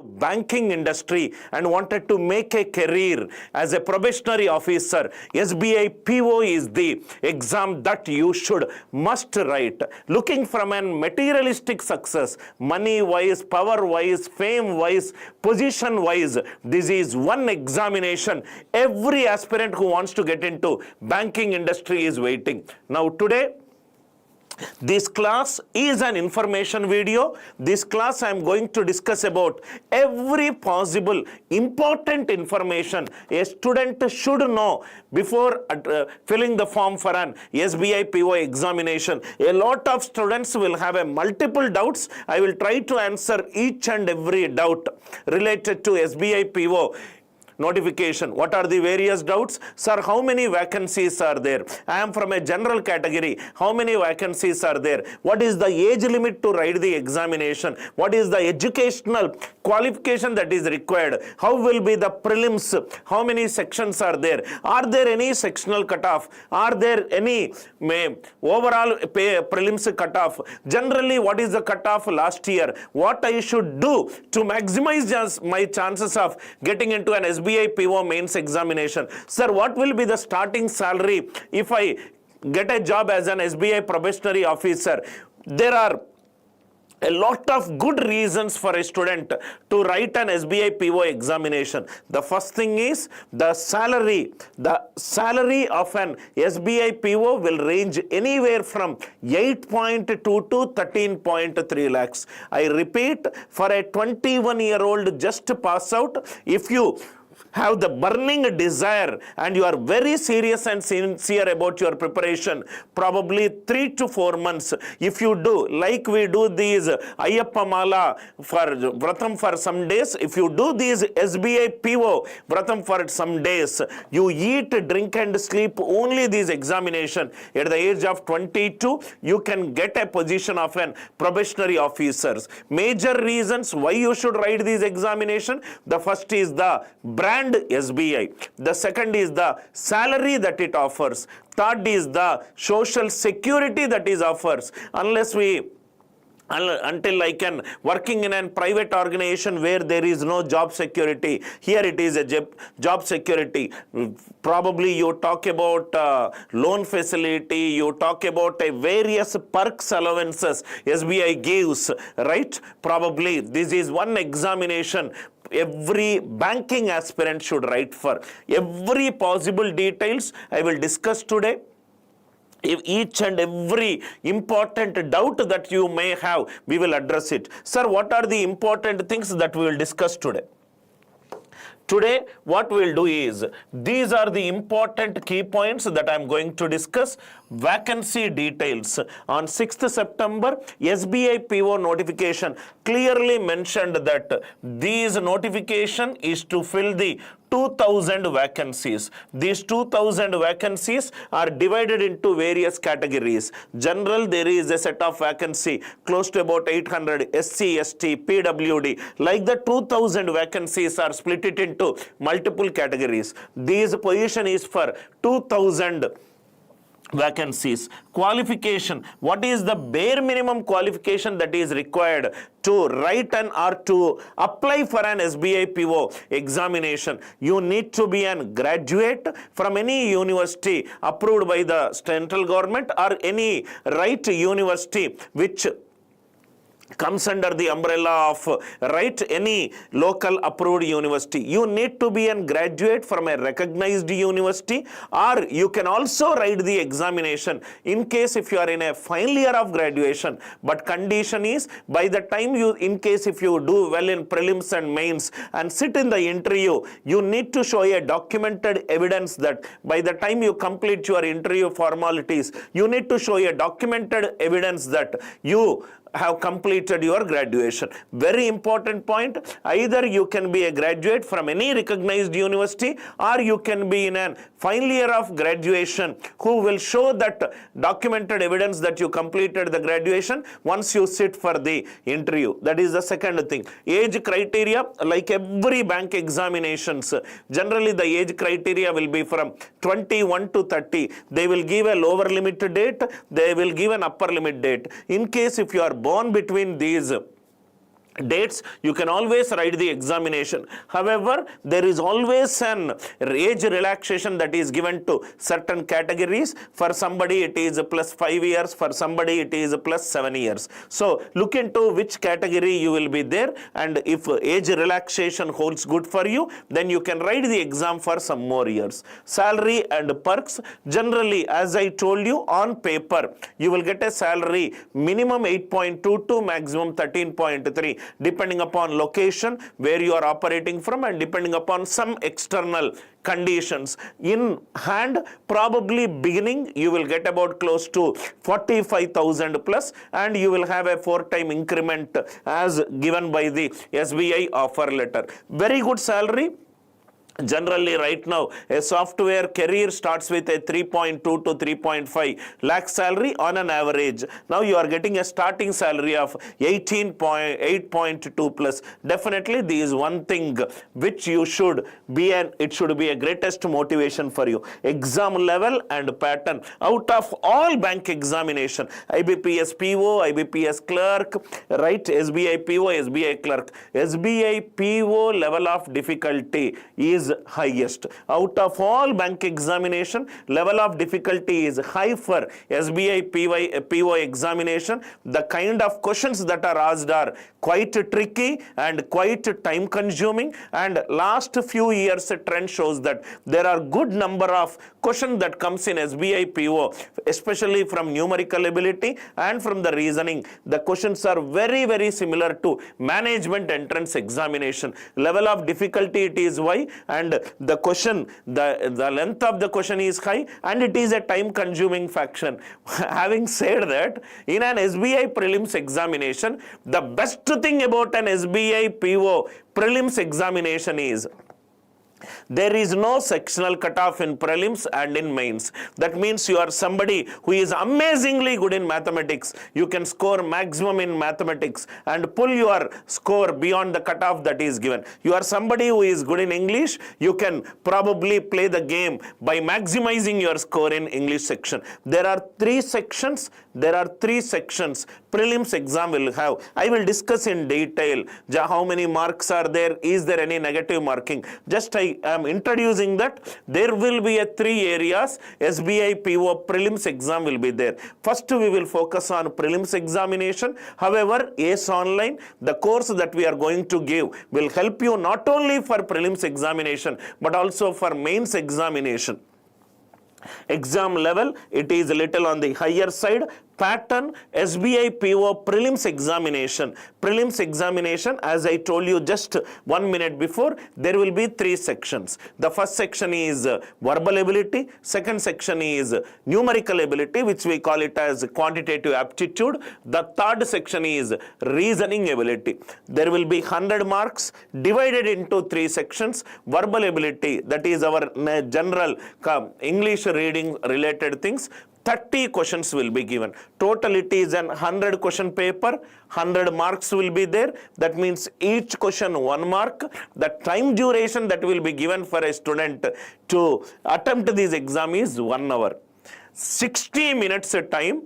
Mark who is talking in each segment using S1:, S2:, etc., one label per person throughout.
S1: banking industry and wanted to make a career as a probationary officer, SBI PO is the exam that you must write. Looking from an materialistic success, money wise, power wise, fame wise, position wise, this is one examination every aspirant who wants to get into banking industry is waiting. Now today, this class is an information video. This class I am going to discuss about every possible important information a student should know before filling the form for an SBI PO examination. A lot of students will have a multiple doubts. I will try to answer each and every doubt related to SBI PO notification. What are the various doubts? Sir, how many vacancies are there? I am from a general category. How many vacancies are there? What is the age limit to write the examination? What is the educational qualification that is required? How will be the prelims? How many sections are there? Are there any sectional cutoff? Are there any overall prelims cutoff? Generally, what is the cutoff last year? What I should do to maximize my chances of getting into an SBI PO mains examination? Sir, what will be the starting salary if I get a job as an SBI probationary officer? There are a lot of good reasons for a student to write an SBI PO examination. The first thing is the salary. The salary of an SBI PO will range anywhere from 8.2 to 13.3 lakhs. I repeat, for a 21-year-old just to pass out, if you have the burning desire and you are very serious and sincere about your preparation, probably 3 to 4 months, if you do, like we do these Ayyappa Mala for Vratam for some days, if you do these SBI PO Vratam for some days, you eat, drink and sleep only these examination, at the age of 22, you can get a position of an probationary officer. Major reasons why you should write these examination: the first is the brand SBI. The second is the salary that it offers. Third is the social security that it offers. Until I can working in a private organization where there is no job security, here it is a job security. Probably you talk about loan facility, you talk about a various perks allowances SBI gives, right? Probably this is one examination every banking aspirant should write for. Every possible details I will discuss today. Each and every important doubt that you may have, we will address it. Sir, what are the important things that we will discuss today? Today, what we will do is, these are the important key points that I am going to discuss. Vacancy details. On 6th September, SBI PO notification clearly mentioned that these notification is to fill the 2,000 vacancies. These 2,000 vacancies are divided into various categories. General, there is a set of vacancy close to about 800, SC, ST, PWD. Like the 2,000 vacancies are split it into multiple categories. This position is for 2,000 vacancies. Qualification. What is the bare minimum qualification that is required to write or to apply for an SBI PO examination? You need to be a graduate from any university approved by the central government or any university which comes under the umbrella of any local approved university. You need to be a graduate from a recognized university, or you can also write the examination in case if you are in a final year of graduation. But condition is, by the time in case if you do well in prelims and mains and sit in the interview, you need to show a documented evidence that by the time you complete your interview formalities, you need to show a documented evidence that you have completed your graduation. Very important point. Either you can be a graduate from any recognized university, or you can be in a final year of graduation who will show that documented evidence that you completed the graduation once you sit for the interview. That is the second thing. Age criteria, like every bank examinations, generally the age criteria will be from 21 to 30. They will give a lower limit date, they will give an upper limit date. In case if you are born between these dates, you can always write the examination. However, there is always an age relaxation that is given to certain categories. For somebody it is plus 5 years, for somebody it is plus 7 years. So look into which category you will be there, and if age relaxation holds good for you, then you can write the exam for some more years. Salary and perks, generally as I told you, on paper you will get a salary minimum 8.2 to maximum 13.3, depending upon location where you are operating from and depending upon some external conditions. In hand, probably beginning you will get about close to 45,000 plus, and you will have a 4-time increment as given by the SBI offer letter. Very good salary. Generally right now a software career starts with a 3.2 to 3.5 lakh salary on an average. Now you are getting a starting salary of 8.2 plus. Definitely this is one thing which you should be, and it should be a greatest motivation for you. Exam level and pattern. Out of all bank examination, IBPS PO, IBPS clerk, right, SBI PO, SBI clerk, SBI PO level of difficulty is highest. Out of all bank examination, level of difficulty is high for SBI PO examination. The kind of questions that are asked are quite tricky and quite time consuming, and last few years a trend shows that there are good number of questions that comes in SBI PO, especially from numerical ability and from the reasoning. The questions are very similar to management entrance examination. Level of difficulty it is high, and the question, the length of the question is high, and it is a time consuming faction. Having said that, in an SBI prelims examination, the best thing about an SBI PO prelims examination is there is no sectional cutoff in prelims and in mains. That means you are somebody who is amazingly good in mathematics. You can score maximum in mathematics and pull your score beyond the cutoff that is given. You are somebody who is good in English. You can probably play the game by maximizing your score in English section. There are three sections. Prelims exam will have. I will discuss in detail how many marks are there. Is there any negative marking? Just I am introducing that there will be a 3 areas. SBI PO prelims exam will be there. First we will focus on prelims examination. However, ACE Online, the course that we are going to give, will help you not only for prelims examination but also for mains examination. Exam level, it is a little on the higher side. Pattern, SBI PO prelims examination. Prelims examination, as I told you just 1 minute before, there will be 3 sections. The first section is verbal ability. Second section is numerical ability, which we call it as quantitative aptitude. The third section is reasoning ability. There will be 100 marks divided into 3 sections. Verbal ability, that is our general English reading related things. 30 questions will be given. Total it is an 100 question paper. 100 marks will be there. That means each question 1 mark. The time duration that will be given for a student to attempt this exam is 1 hour. 60 minutes time.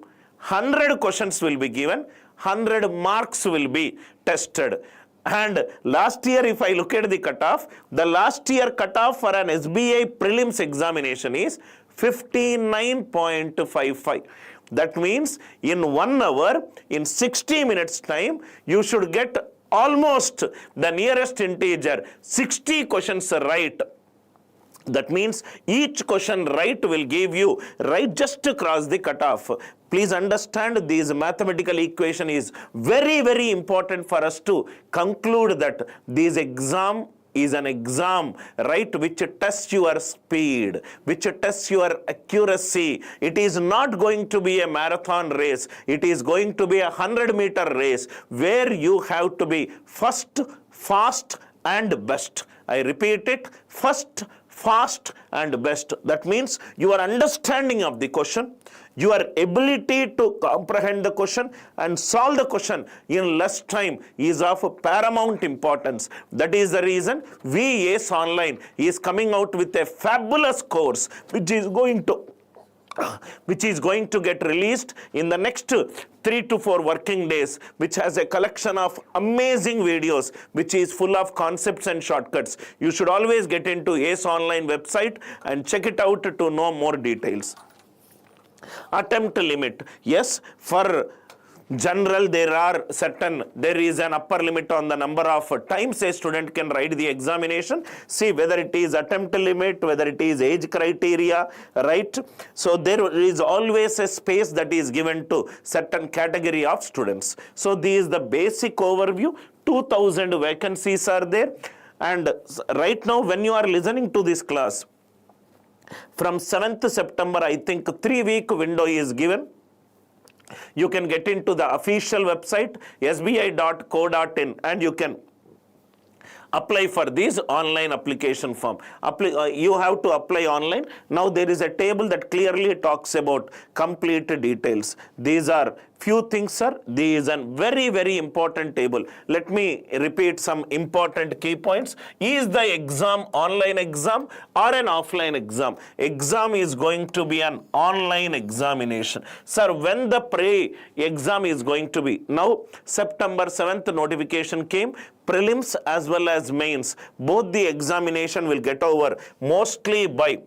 S1: 100 questions will be given. 100 marks will be tested. And last year, if I look at the cutoff, the last year cutoff for an SBI prelims examination is 59.55. That means in 1 hour, in 60 minutes time, you should get almost the nearest integer, 60 questions right. That means each question right will give you right just to cross the cutoff. Please understand, this mathematical equation is very important for us to conclude that this exam is an exam, right, which tests your speed, which tests your accuracy. It is not going to be a marathon race. It is going to be a 100-meter race where you have to be first, fast, and best. I repeat it, first, fast, and best. That means your understanding of the question, your ability to comprehend the question and solve the question in less time is of paramount importance. That is the reason ACE Online is coming out with a fabulous course which is going to which is going to get released in the next 3 to 4 working days, which has a collection of amazing videos, which is full of concepts and shortcuts. You should always get into ACE Online website and check it out to know more details. Attempt limit. Yes, for general there is an upper limit on the number of times a student can write the examination. See whether it is attempt limit, whether it is age criteria, right? So there is always a space that is given to certain category of students. So this is the basic overview. 2000 vacancies are there, and right now when you are listening to this class, from 7th September, I think 3-week window is given. You can get into the official website sbi.co.in and you can apply for this online application form. You have to apply online. Now there is a table that clearly talks about complete details. These are few things, sir. This is a very, very important table. Let me repeat some important key points. Is the exam online exam or an offline exam? Exam is going to be an online examination. Sir, when the pre-exam is going to be? Now, September 7th notification came. Prelims as well as mains. Both the examination will get over mostly by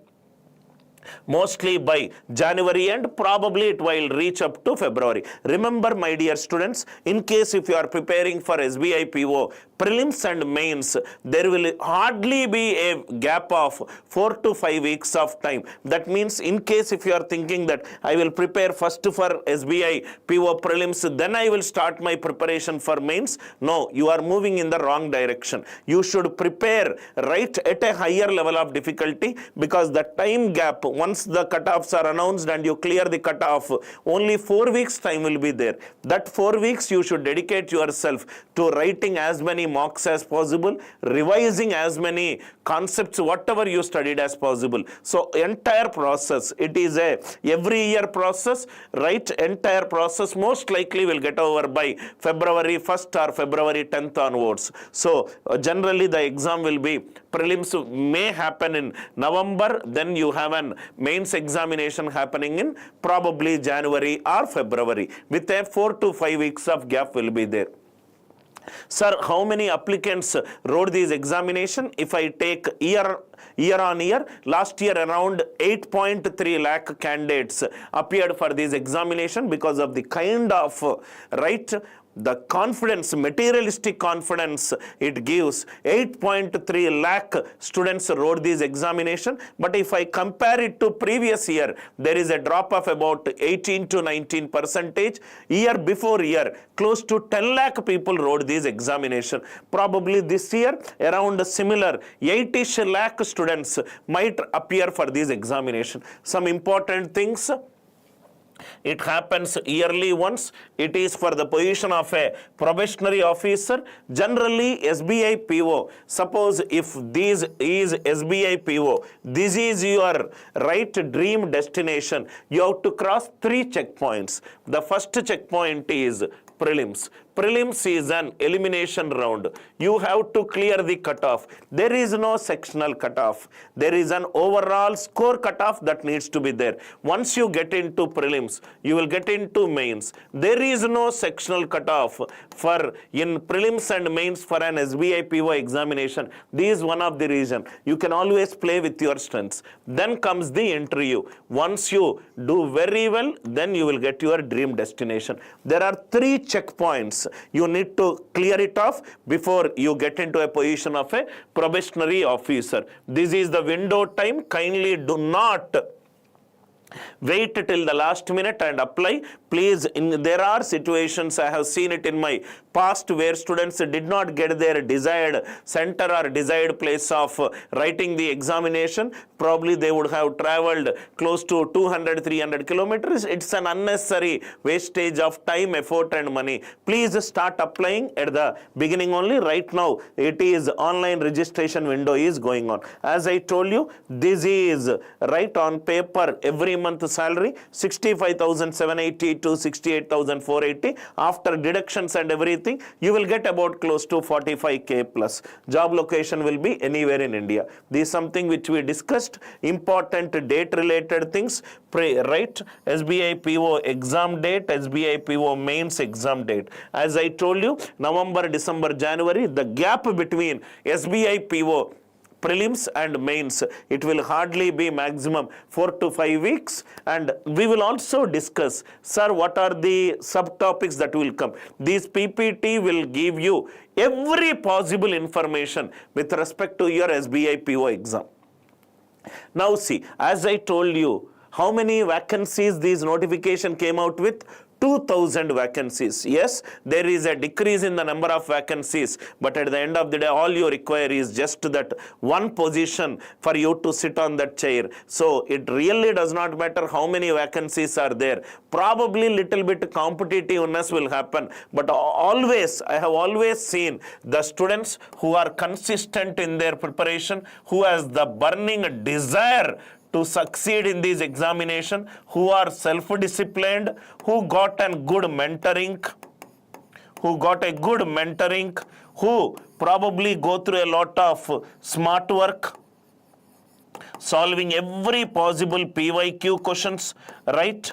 S1: January end, probably it will reach up to February. Remember, my dear students, in case if you are preparing for SBI PO, prelims and mains, there will hardly be a gap of 4 to 5 weeks of time. That means in case if you are thinking that I will prepare first for SBI PO prelims, then I will start my preparation for mains. No, you are moving in the wrong direction. You should prepare right at a higher level of difficulty, because the time gap, once the cutoffs are announced and you clear the cutoff, only 4 weeks time will be there. That 4 weeks you should dedicate yourself to writing as many mocks as possible, revising as many concepts, whatever you studied as possible. So entire process, it is a every year process, right? Entire process most likely will get over by February 1st or February 10th onwards. So generally the exam will be, prelims may happen in November, then you have an mains examination happening in probably January or February, with a 4 to 5 weeks of gap will be there. Sir, how many applicants wrote this examination? If I take year on year, last year around 8.3 lakh candidates appeared for this examination, because of the kind of, right, the confidence, materialistic confidence it gives. 8.3 lakh students wrote this examination. But if I compare it to previous year, there is a drop of about 18 to 19%. Year before year, close to 10 lakh people wrote this examination. Probably this year, around similar 8-ish lakh students might appear for this examination. Some important things. It happens yearly once. It is for the position of a probationary officer. Generally, SBI PO, suppose if this is SBI PO, this is your right dream destination, you have to cross 3 checkpoints. The first checkpoint is prelims. Prelims is an elimination round. You have to clear the cutoff. There is no sectional cutoff. There is an overall score cutoff that needs to be there. Once you get into prelims, you will get into mains. There is no sectional cutoff for in prelims and mains for an SBI PO examination. This is one of the reasons. You can always play with your strengths. Then comes the interview. Once you do very well, then you will get your dream destination. There are 3 checkpoints. You need to clear it off before you get into a position of a probationary officer. This is the window time. Kindly do not wait till the last minute and apply. Please, there are situations, I have seen it in my past, where students did not get their desired center or desired place of writing the examination. Probably they would have traveled close to 200-300 kilometers. It's an unnecessary wastage of time, effort and money. Please start applying at the beginning only. Right now, it is online registration window is going on. As I told you, this is right on paper. Every 3-month salary 65,780 to 68,480. After deductions and everything, you will get about close to 45k plus. Job location will be anywhere in India. This is something which we discussed. Important date related things, right? SBI PO exam date, SBI PO mains exam date. As I told you, November, December, January, the gap between SBI PO prelims and mains, it will hardly be maximum 4 to 5 weeks. And we will also discuss, sir, what are the subtopics that will come. This PPT will give you every possible information with respect to your SBI PO exam. Now see, as I told you, how many vacancies this notification came out with? 2,000 vacancies. Yes, there is a decrease in the number of vacancies, but at the end of the day, all you require is just that one position for you to sit on that chair. So it really does not matter how many vacancies are there. Probably little bit competitiveness will happen, but always, I have always seen the students who are consistent in their preparation, who has the burning desire to succeed in this examination, who are self-disciplined, who got a good mentoring, who probably go through a lot of smart work, solving every possible PYQ questions, right?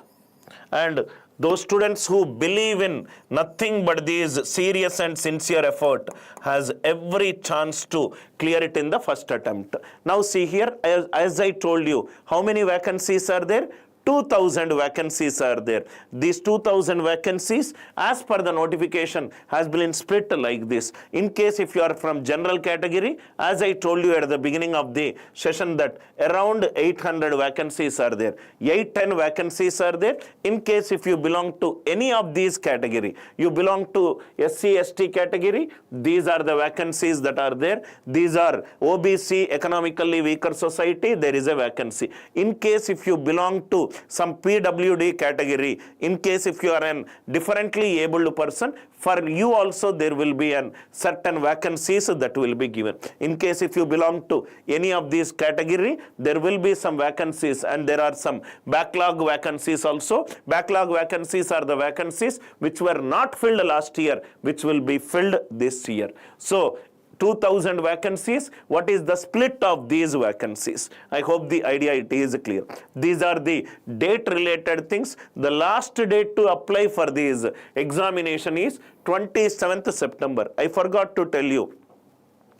S1: And those students who believe in nothing but this serious and sincere effort has every chance to clear it in the first attempt. Now see here, as I told you, how many vacancies are there? 2,000 vacancies are there. These 2,000 vacancies, as per the notification, has been split like this. In case if you are from general category, as I told you at the beginning of the session, that around 800 vacancies are there. 810 vacancies are there. In case if you belong to any of these category, you belong to SC, ST category, these are the vacancies that are there. These are OBC, economically weaker society, there is a vacancy. In case if you belong to some PWD category, in case if you are an differently abled person, for you also there will be an certain vacancies that will be given. In case if you belong to any of these category, there will be some vacancies, and there are some backlog vacancies also. Backlog vacancies are the vacancies which were not filled last year, which will be filled this year. So 2,000 vacancies, what is the split of these vacancies? I hope the idea it is clear. These are the date related things. The last date to apply for this examination is 27th September. I forgot to tell you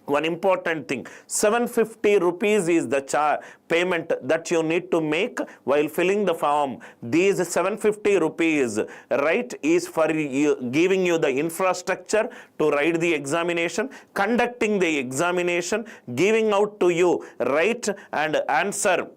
S1: one important thing. 750 rupees is the payment that you need to make while filling the form. These 750 rupees, right, is for giving you the infrastructure to write the examination, conducting the examination, giving out to you, right, and answer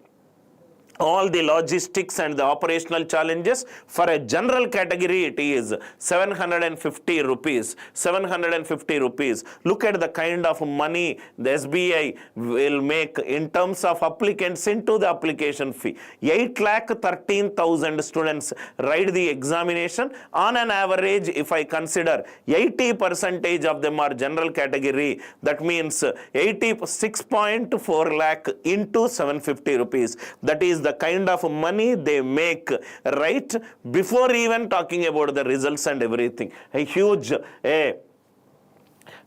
S1: all the logistics and the operational challenges. For a general category, it is 750 rupees. 750 rupees. Look at the kind of money the SBI will make in terms of applicants into the application fee. 8,13,000 students write the examination. On an average, if I consider 80% of them are general category, that means 86.4 lakh into 750 rupees. That is the kind of money they make, right, before even talking about the results and everything. A huge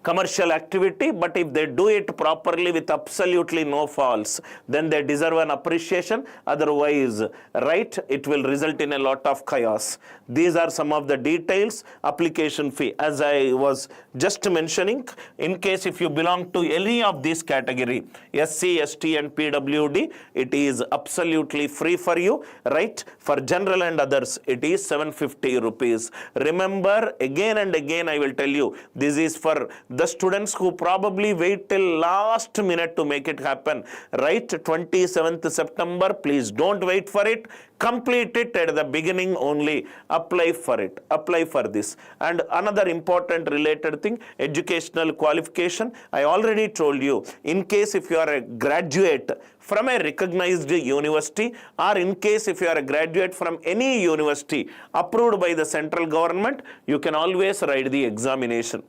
S1: commercial activity, but if they do it properly with absolutely no faults, then they deserve an appreciation. Otherwise, right, it will result in a lot of chaos. These are some of the details. Application fee, as I was just mentioning, in case if you belong to any of this category, SC, ST and PWD, it is absolutely free for you, right? For general and others, it is 750 rupees. Remember, again and again I will tell you, this is for the students who probably wait till last minute to make it happen, right? 27th September, please don't wait for it. Complete it at the beginning only. Apply for it. Apply for this. And another important related thing, educational qualification. I already told you, in case if you are a graduate from a recognized university, or in case if you are a graduate from any university approved by the central government, you can always write the examination.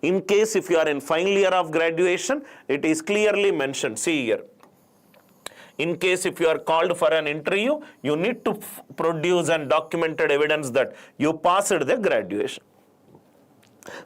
S1: In case if you are in final year of graduation, it is clearly mentioned. See here. In case if you are called for an interview, you need to produce and documented evidence that you passed the graduation.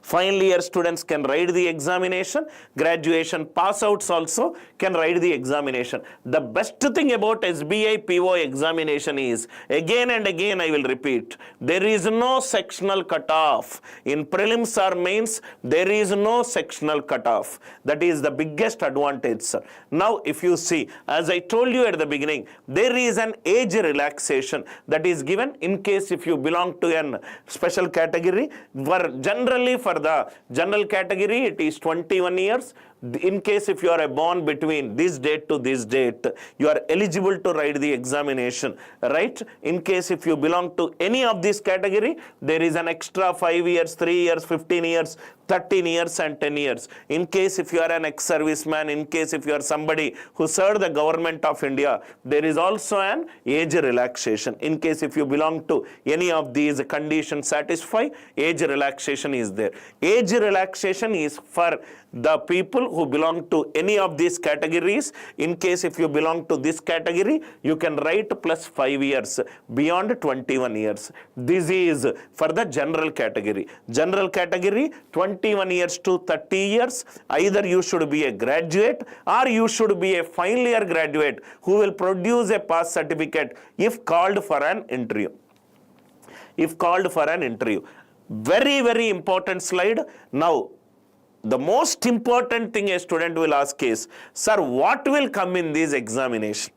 S1: Final year students can write the examination. Graduation pass outs also can write the examination. The best thing about SBI PO examination is, again and again I will repeat, there is no sectional cutoff. In prelims or mains, there is no sectional cutoff. That is the biggest advantage, sir. Now, if you see, as I told you at the beginning, there is an age relaxation that is given in case if you belong to an special category. For the general category, it is 21 years. In case if you are born between this date to this date, you are eligible to write the examination, right? In case if you belong to any of this category, there is an extra 5 years, 3 years, 15 years, 13 years and 10 years. In case if you are an ex-serviceman, in case if you are somebody who served the government of India, there is also an age relaxation. In case if you belong to any of these conditions satisfy, age relaxation is there. Age relaxation is for the people who belong to any of these categories. In case if you belong to this category, you can write plus 5 years beyond 21 years. This is for the general category. General category, 21 years to 30 years. Either you should be a graduate or you should be a final year graduate who will produce a pass certificate if called for an interview. If called for an interview. Very, very important slide. Now, the most important thing a student will ask is, sir, what will come in this examination?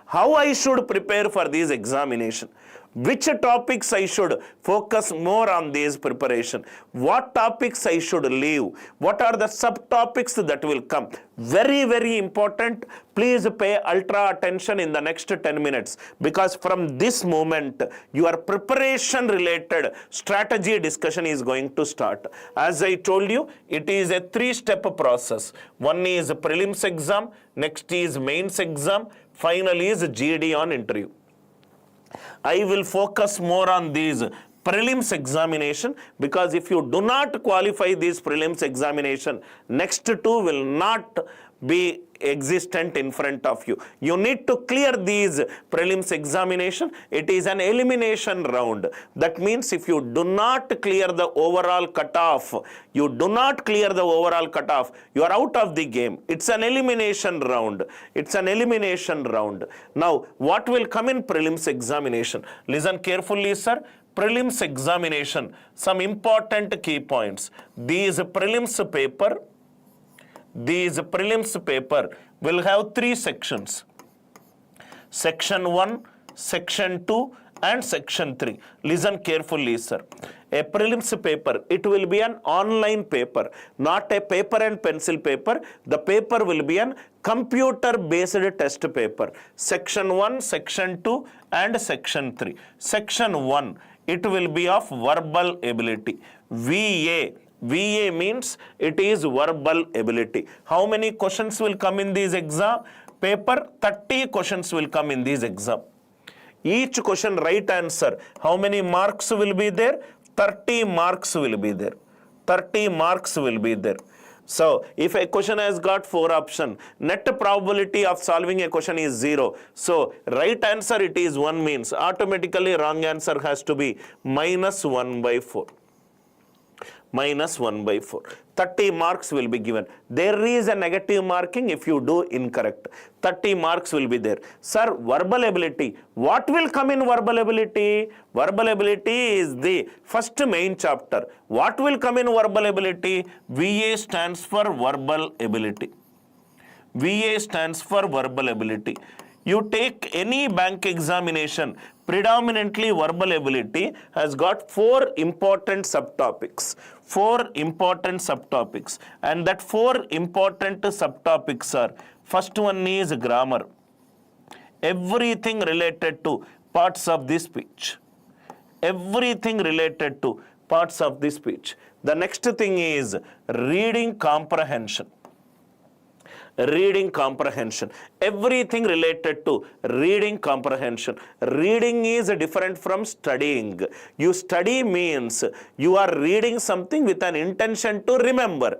S1: How I should prepare for this examination? Which topics I should focus more on this preparation? What topics I should leave? What are the subtopics that will come? Very, very important. Please pay ultra attention in the next 10 minutes, because from this moment, your preparation related strategy discussion is going to start. As I told you, it is a 3-step process. One is prelims exam, next is mains exam, final is GD on interview. I will focus more on these prelims examination, because if you do not qualify this prelims examination, next two will not be existent in front of you. You need to clear these prelims examination. It is an elimination round. That means if you do not clear the overall cutoff, you are out of the game. It's an elimination round. It's an elimination round. Now, what will come in prelims examination? Listen carefully, sir. Prelims examination, some important key points. These prelims paper will have 3 sections. Section 1, Section 2 and Section 3. Listen carefully, sir. A prelims paper, it will be an online paper, not a paper and pencil paper. The paper will be an computer-based test paper. Section 1, Section 2 and Section 3. Section 1, it will be of verbal ability. VA means it is verbal ability. How many questions will come in this exam? Paper, 30 questions will come in this exam. Each question right answer. How many marks will be there? 30 marks will be there. 30 marks will be there. So, if a question has got 4 options, net probability of solving a question is 0. So, right answer it is 1 means automatically wrong answer has to be minus 1 by 4. Minus 1 by 4. 30 marks will be given. There is a negative marking if you do incorrect. 30 marks will be there. Sir, verbal ability. What will come in verbal ability? Verbal ability is the first main chapter. What will come in verbal ability? VA stands for verbal ability. VA stands for verbal ability. You take any bank examination, predominantly verbal ability has got 4 important subtopics. 4 important subtopics. And that 4 important subtopics are, first one is grammar. Everything related to parts of the speech. Everything related to parts of the speech. The next thing is reading comprehension. Reading comprehension. Everything related to reading comprehension. Reading is different from studying. You study means you are reading something with an intention to remember.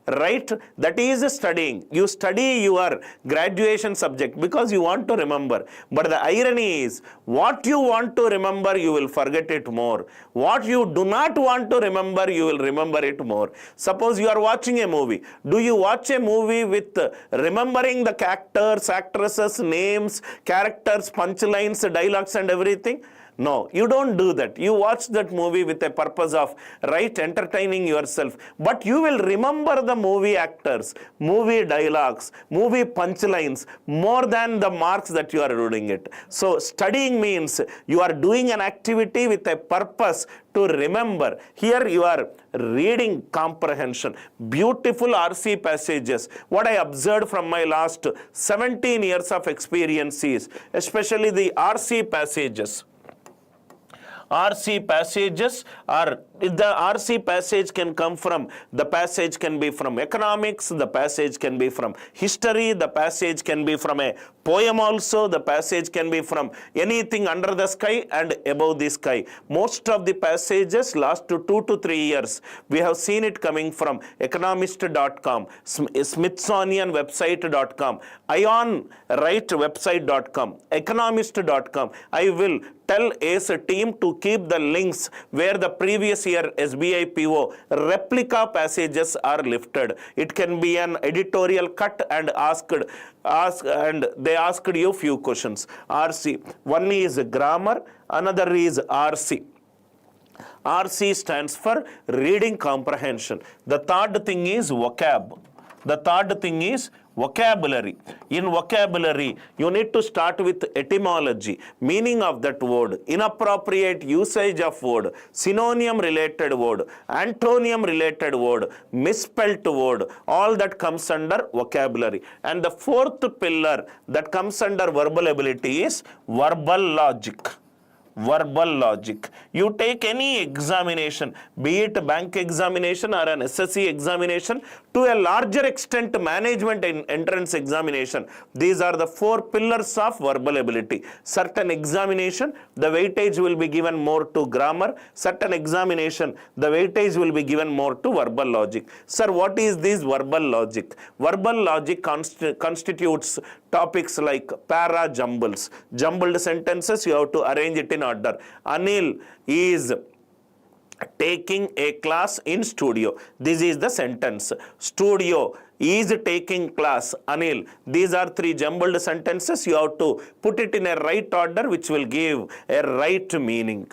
S1: right? That is studying. You study your graduation subject because you want to remember. But the irony is, what you want to remember, you will forget it more. What you do not want to remember, you will remember it more. Suppose you are watching a movie. Do you watch a movie with remembering the actors, actresses, names, characters, punchlines, dialogues and everything? No, you don't do that. You watch that movie with a purpose of, right, entertaining yourself. But you will remember the movie actors, movie dialogues, movie punchlines more than the marks that you are reading it. So studying means you are doing an activity with a purpose to remember. Here you are reading comprehension. Beautiful RC passages. What I observed from my last 17 years of experience is, especially the RC passages. RC passages are, the RC passage can come from, the passage can be from economics, the passage can be from history, the passage can be from a poem also, the passage can be from anything under the sky and above the sky. Most of the passages last 2 to 3 years, we have seen it coming from economist.com, Smithsonian website.com, Ion Right website.com, economist.com. I will tell as a team to keep the links where the previous year SBI PO replica passages are lifted. It can be an editorial cut and and they asked you few questions. RC. One is grammar, another is RC. RC stands for reading comprehension. The third thing is vocab. The third thing is vocabulary. In vocabulary, you need to start with etymology, meaning of that word, inappropriate usage of word, synonym related word, antonym related word, misspelt word, all that comes under vocabulary. And the fourth pillar that comes under verbal ability is verbal logic. Verbal logic. You take any examination, be it bank examination or an SSC examination, to a larger extent management and entrance examination. These are the 4 pillars of verbal ability. Certain examination, the weightage will be given more to grammar. Certain examination, the weightage will be given more to verbal logic. Sir, what is this verbal logic? Verbal logic constitutes topics like para jumbles. Jumbled sentences, you have to arrange it in order. Anil is taking a class in studio. This is the sentence. Studio is taking class. Anil. These are 3 jumbled sentences. You have to put it in a right order which will give a right meaning.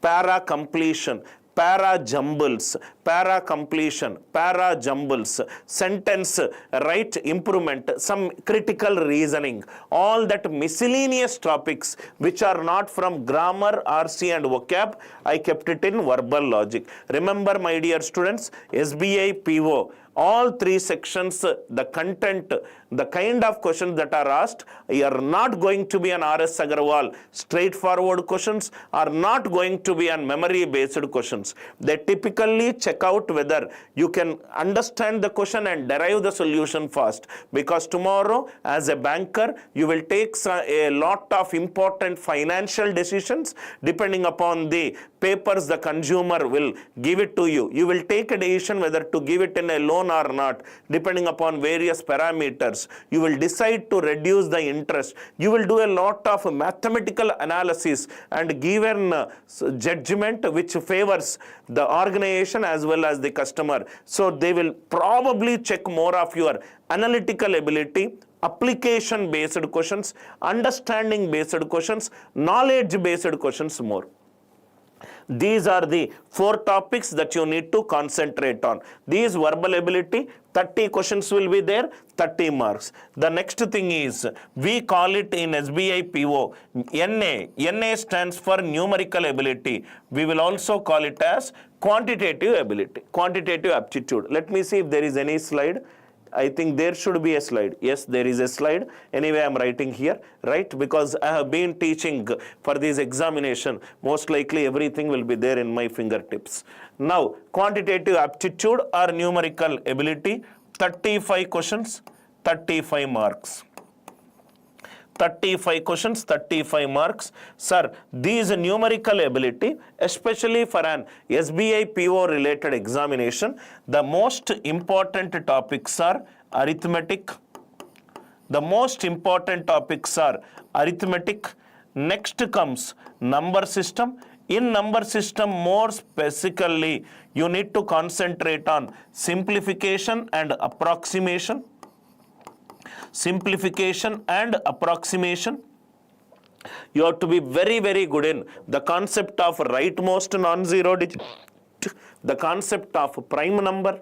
S1: Para completion. Para jumbles, para completion, para jumbles, sentence, right improvement, some critical reasoning, all that miscellaneous topics which are not from grammar, RC and vocab, I kept it in verbal logic. Remember, my dear students, SBI PO, all 3 sections, the content, the kind of questions that are asked are not going to be an RS Agarwal straightforward questions, are not going to be an memory based questions. They typically check out whether you can understand the question and derive the solution fast, because tomorrow as a banker you will take a lot of important financial decisions. Depending upon the papers the consumer will give it to you, you will take a decision whether to give it in a loan or not, depending upon various parameters. You will decide to reduce the interest. You will do a lot of mathematical analysis and give an judgment which favors the organization as well as the customer. So they will probably check more of your analytical ability, application based questions, understanding based questions, knowledge based questions more. These are the 4 topics that you need to concentrate on. These verbal ability, 30 questions will be there, 30 marks. The next thing is, we call it in SBI PO, NA. NA stands for numerical ability. We will also call it as quantitative ability, quantitative aptitude. Let me see if there is any slide. I think there should be a slide. Yes, there is a slide. Anyway, I am writing here, right? Because I have been teaching for this examination. Most likely everything will be there in my fingertips. Now, quantitative aptitude or numerical ability, 35 questions, 35 marks. 35 questions, 35 marks. Sir, these numerical ability, especially for an SBI PO related examination, the most important topics are arithmetic. The most important topics are arithmetic. Next comes number system. In number system, more specifically, you need to concentrate on simplification and approximation. Simplification and approximation. You have to be very, very good in the concept of rightmost non-zero digit, the concept of prime number,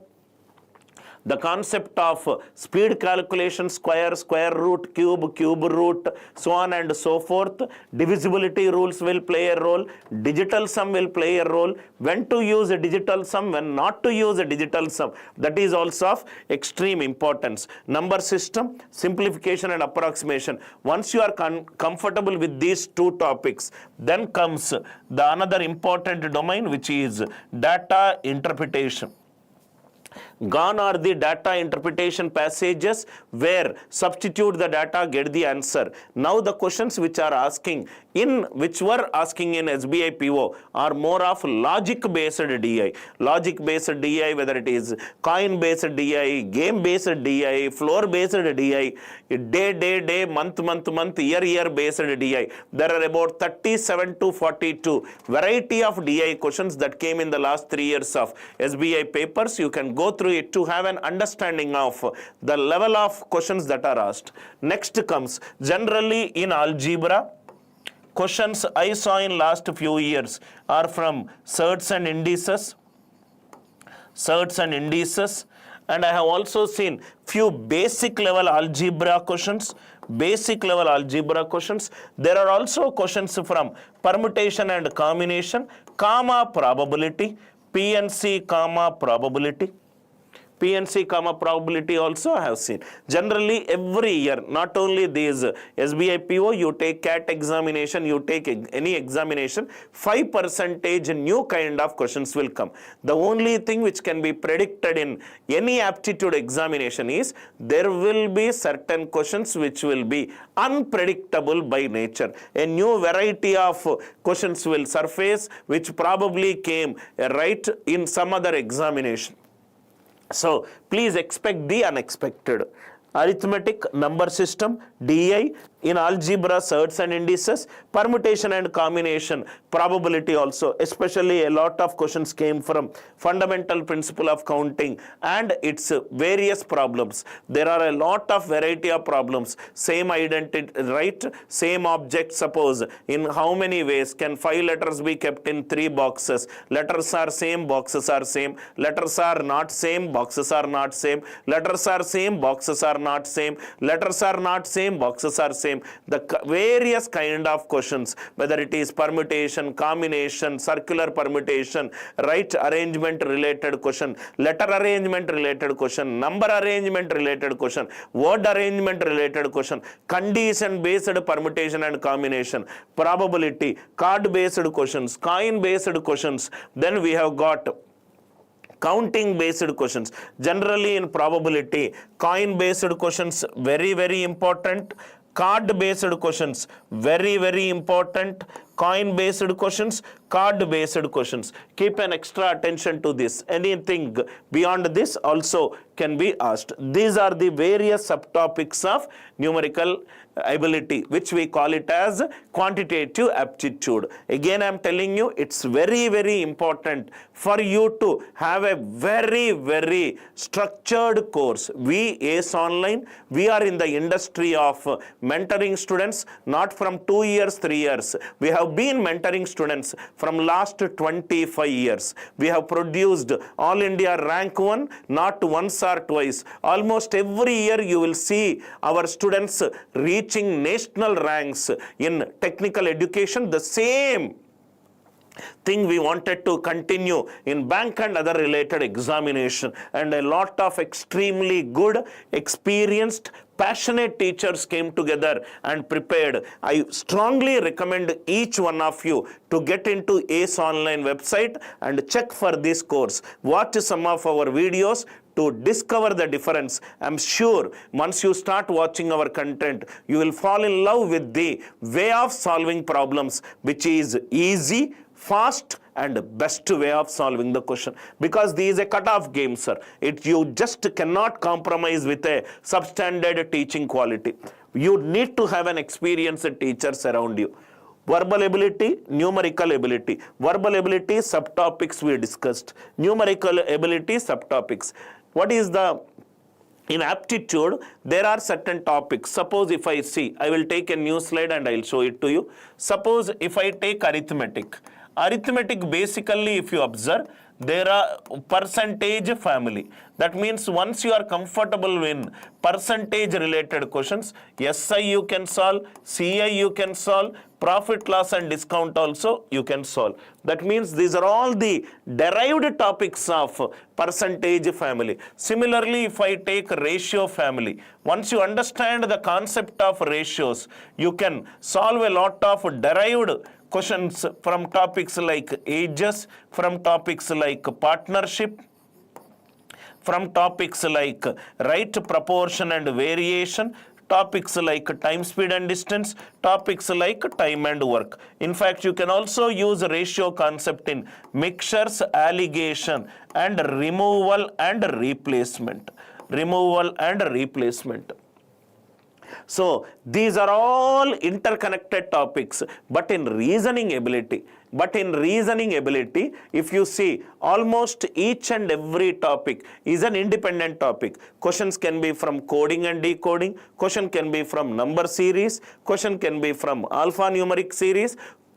S1: the concept of speed calculation, square, square root, cube, cube root, so on and so forth. Divisibility rules will play a role. Digital sum will play a role. When to use a digital sum, when not to use a digital sum. That is also of extreme importance. Number system, simplification and approximation. Once you are comfortable with these two topics, then comes the another important domain, which is data interpretation. Gone are the data interpretation passages where substitute the data, get the answer. Now the questions which were asking in SBI PO are more of logic based DI. Logic based DI, whether it is coin based DI, game based DI, floor based DI, day, month, year based DI. There are about 37 to 42 variety of DI questions that came in the last 3 years of SBI papers. You can go through it to have an understanding of the level of questions that are asked. Next comes generally in algebra. Questions I saw in last few years are from surds and indices. And I have also seen few basic level algebra questions. There are also questions from permutation and combination, comma probability, PNC, comma probability. PNC, probability also I have seen. Generally every year, not only these SBI PO, you take CAT examination, you take any examination, 5% new kind of questions will come. The only thing which can be predicted in any aptitude examination is there will be certain questions which will be unpredictable by nature. A new variety of questions will surface which probably came right in some other examination. So please expect the unexpected. Arithmetic, number system, DI, in algebra, surds and indices, permutation and combination, probability also. Especially a lot of questions came from fundamental principle of counting and its various problems. There are a lot of variety of problems. Same identity, right? Same object, suppose. In how many ways can 5 letters be kept in 3 boxes? Letters are same, boxes are same. Letters are not same, boxes are not same. Letters are same, boxes are not same. Letters are not same, boxes are same. The various kind of questions, whether it is permutation, combination, circular permutation, right arrangement related question, letter arrangement related question, number arrangement related question, word arrangement related question, condition based permutation and combination, probability, card based questions, coin based questions. Then we have got counting based questions. Generally in probability, coin based questions very, very important. Card based questions very, very important. Coin based questions, card based questions. Keep an extra attention to this. Anything beyond this also can be asked. These are the various subtopics of numerical ability, which we call it as quantitative aptitude. Again, I am telling you, it's very, very important for you to have a very, very structured course. We, ACE Online, we are in the industry of mentoring students, not from 2 years, 3 years. We have been mentoring students from last 25 years. We have produced All India Rank 1, not once or twice. Almost every year you will see our students reaching national ranks in technical education. The same thing we wanted to continue in bank and other related examination, and a lot of extremely good, experienced, passionate teachers came together and prepared. I strongly recommend each one of you to get into ACE Online website and check for this course. Watch some of our videos to discover the difference. I'm sure once you start watching our content, you will fall in love with the way of solving problems, which is easy, fast, and best way of solving the question, because this is a cut-off game, sir. You just cannot compromise with a substandard teaching quality. You need to have an experienced teachers around you. Verbal ability, numerical ability. Verbal ability, subtopics we discussed. Numerical ability, subtopics. What is the in aptitude, there are certain topics. Suppose if I see, I will take a new slide and I'll show it to you. Suppose if I take arithmetic. Arithmetic, basically, if you observe, there are percentage family. That means once you are comfortable in percentage related questions, SI you can solve, CI you can solve, profit loss and discount also you can solve. That means these are all the derived topics of percentage family. Similarly, if I take ratio family, once you understand the concept of ratios, you can solve a lot of derived questions from topics like ages, from topics like partnership, from topics like right proportion and variation, topics like time, speed and distance, topics like time and work. In fact, you can also use ratio concept in mixtures, alligation, and removal and replacement. Removal and replacement. So these are all interconnected topics, but in reasoning ability, if you see, almost each and every topic is an independent topic. Questions can be from coding and decoding, question can be from number series, question can be from alphanumeric series.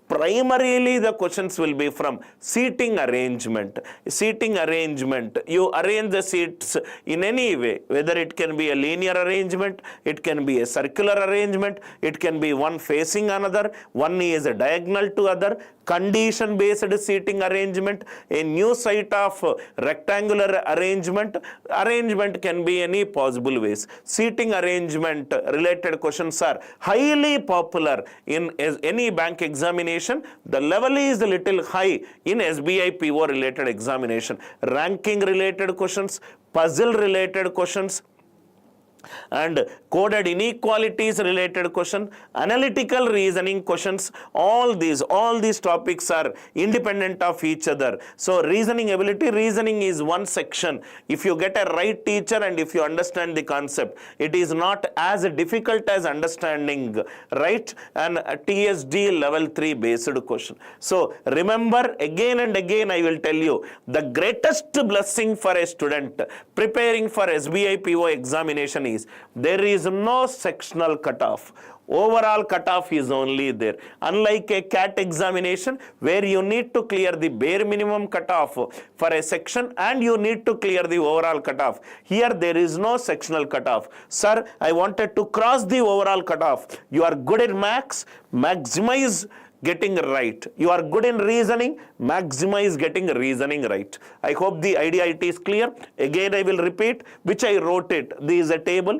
S1: Primarily, the questions will be from seating arrangement. Seating arrangement, you arrange the seats in any way, whether it can be a linear arrangement, it can be a circular arrangement, it can be one facing another, one is a diagonal to other, condition based seating arrangement, a new site of rectangular arrangement. Arrangement can be any possible ways. Seating arrangement related questions are highly popular in any bank examination. The level is a little high in SBI PO related examination. Ranking related questions, puzzle related questions, and coded inequalities related question, analytical reasoning questions, all these topics are independent of each other. So reasoning ability, reasoning is one section. If you get a right teacher and if you understand the concept, it is not as difficult as understanding right and TSD level 3 based question. So remember, again and again I will tell you, the greatest blessing for a student preparing for SBI PO examination is there is no sectional cutoff. Overall cutoff is only there. Unlike a CAT examination where you need to clear the bare minimum cutoff for a section and you need to clear the overall cutoff. Here there is no sectional cutoff. Sir, I wanted to cross the overall cutoff. You are good at maths, maximize getting right. You are good in reasoning, maximize getting reasoning right. I hope the idea it is clear. Again I will repeat, which I wrote it. This is a table,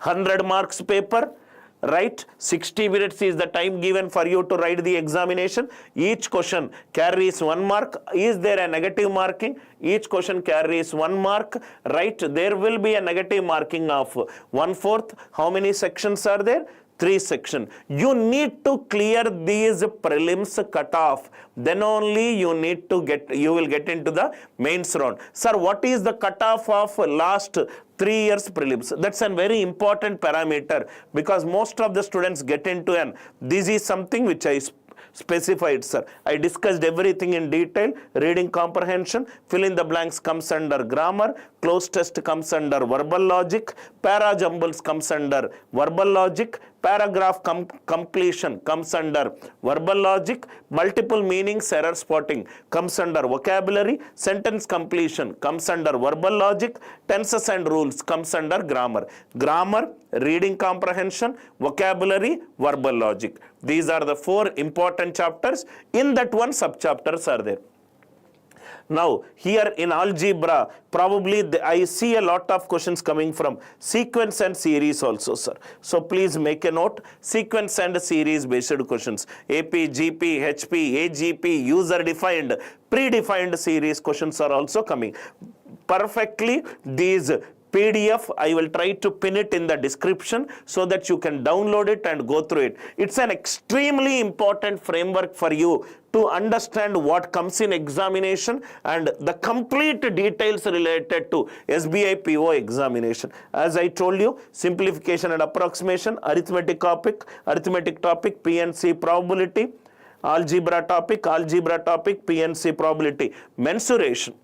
S1: 100 marks paper, right? 60 minutes is the time given for you to write the examination. Each question carries 1 mark. Is there a negative marking? Each question carries 1 mark, right? There will be a negative marking of 1/4. How many sections are there? 3 sections. You need to clear these prelims cutoff. Then only you will get into the mains round. Sir, what is the cutoff of last 3 years prelims? That's a very important parameter because most of the students get into this is something which I specified, sir. I discussed everything in detail. Reading comprehension, fill in the blanks comes under grammar, close test comes under verbal logic, para jumbles comes under verbal logic, paragraph completion comes under verbal logic, multiple meanings error spotting comes under vocabulary, sentence completion comes under verbal logic, tenses and rules comes under grammar. Grammar, reading comprehension, vocabulary, verbal logic. These are the 4 important chapters. In that one, sub-chapters are there. Now, here in algebra, probably I see a lot of questions coming from sequence and series also, sir. So, please make a note, sequence and series based questions. AP, GP, HP, AGP, user defined, predefined series questions are also coming. perfectly these PDF. I will try to pin it in the description so that you can download it and go through it. It's an extremely important framework for you to understand what comes in examination and the complete details related to SBI PO examination. As I told you, simplification and approximation, arithmetic topic, PNC probability, algebra topic, PNC probability, mensuration.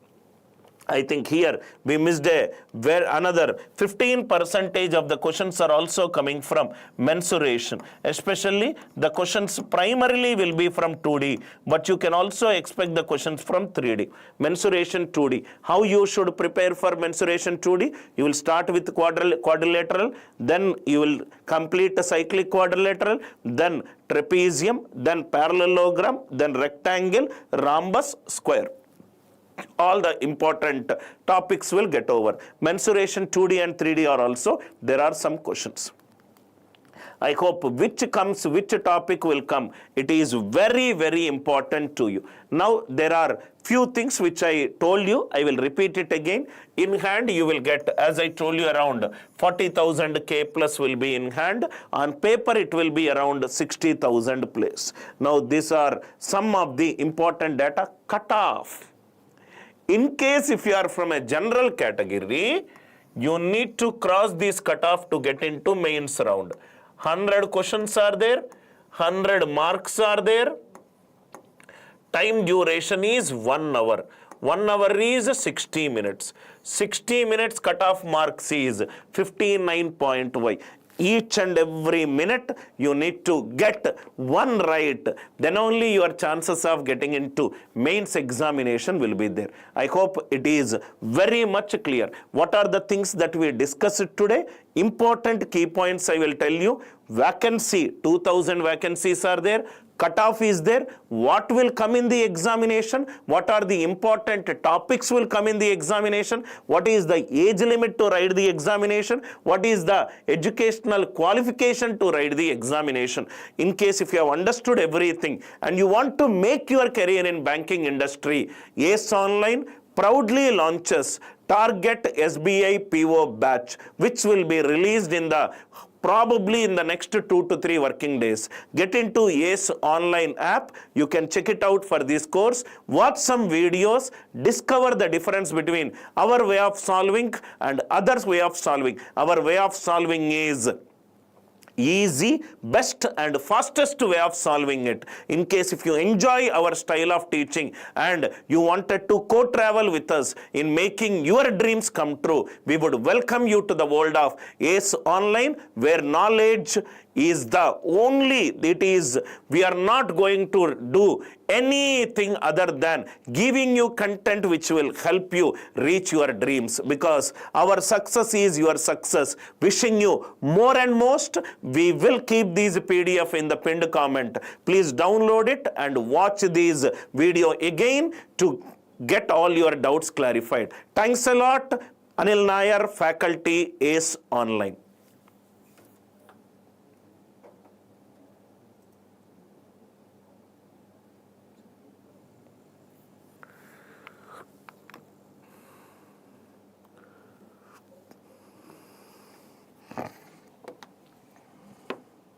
S1: I think here we missed another 15% of the questions are also coming from mensuration. Especially the questions primarily will be from 2D, but you can also expect the questions from 3D. Mensuration 2D. How you should prepare for mensuration 2D? You will start with quadrilateral, then you will complete a cyclic quadrilateral, then trapezium, then parallelogram, then rectangle, rhombus, square. All the important topics will get over. Mensuration 2D and 3D are also, there are some questions. I hope which topic will come. It is very, very important to you. Now, there are few things which I told you. I will repeat it again. In hand, you will get, as I told you, around 40,000 K plus will be in hand. On paper, it will be around 60,000 plus. Now, these are some of the important data. Cutoff. In case if you are from a general category, you need to cross this cutoff to get into mains round. 100 questions are there, 100 marks are there. Time duration is 1 hour. 1 hour is 60 minutes. 60 minutes cutoff marks is 59.y. Each and every minute you need to get one right, then only your chances of getting into mains examination will be there. I hope it is very much clear. What are the things that we discussed today? Important key points I will tell you. Vacancy, 2000 vacancies are there. Cutoff is there. What will come in the examination? What are the important topics will come in the examination? What is the age limit to write the examination? What is the educational qualification to write the examination? In case if you have understood everything and you want to make your career in banking industry, ACE Online proudly launches Target SBI PO batch, which will be released in the probably in the next 2 to 3 working days. Get into ACE Online app. You can check it out for this course. Watch some videos. Discover the difference between our way of solving and others' way of solving. Our way of solving is easy, best and fastest way of solving it. In case if you enjoy our style of teaching and you wanted to co-travel with us in making your dreams come true, we would welcome you to the world of ACE Online, where knowledge is the only, we are not going to do anything other than giving you content which will help you reach your dreams, because our success is your success. Wishing you more and most. We will keep these PDF in the pinned comment. Please download it and watch this video again to get all your doubts clarified. Thanks a lot. Anil Nair, Faculty, ACE Online.